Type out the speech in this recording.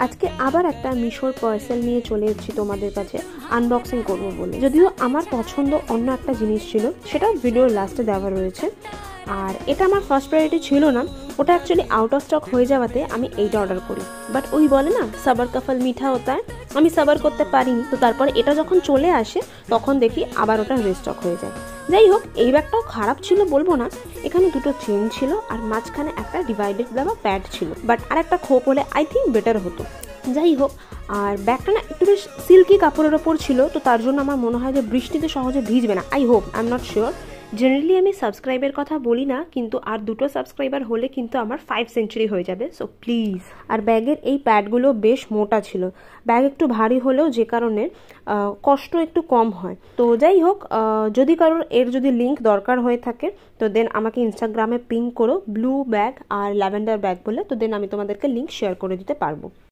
আজকে আবার একটা মিশোর পার্সেল নিয়ে চলে এসেছি তোমাদের কাছে আনবক্সিং করবো বলে। যদিও আমার পছন্দ অন্য একটা জিনিস ছিল, সেটা ভিডিওর লাস্টে দেওয়া রয়েছে। আর এটা আমার ফার্স্ট প্রায়োরিটি ছিল না, ওটা অ্যাকচুয়ালি আউট অফ স্টক হয়ে যাওয়াতে আমি এইটা অর্ডার করি। বাট ওই বলে না, সাবার কা ফল মিঠা হতা হয়, আমি সাবার করতে পারিনি। তো তারপরে এটা যখন চলে আসে তখন দেখি আবার ওটা রিস্টক হয়ে যায়। যাই হোক, এই ব্যাগটাও খারাপ ছিল বলবো না। এখানে দুটো চেন ছিল আর মাঝখানে একটা ডিভাইডেড দেওয়া প্যাড ছিল, বাট আর একটা খোপ হলে আই থিঙ্ক বেটার হতো। যাই হোক, আর ব্যাগটা না একটু বেশ সিল্কি কাপড়ের ওপর ছিল, তো তার জন্য আমার মনে হয় যে বৃষ্টিতে সহজে ভিজবে না। I hope, I am not sure. Generally আমি সাবস্ক্রাইবের কথা বলি না, কিন্তু আর দুটো সাবস্ক্রাইবার হলে কিন্তু আমার 5 সেঞ্চুরি হয়ে যাবে, সো প্লিজ। আর ব্যাগের এই প্যাডগুলো বেশ মোটা ছিল, ব্যাগ একটু ভারী হলেও যে কারণে কষ্ট একটু কম হয়। তো যাই হোক, যদি কারোর এর যদি লিঙ্ক দরকার হয়ে থাকে তো দেন আমাকে ইনস্টাগ্রামে পিং করো, ব্লু ব্যাগ আর ল্যাভেন্ডার ব্যাগ বলে, তো দেন আমি তোমাদেরকে লিঙ্ক শেয়ার করে দিতে পারবো।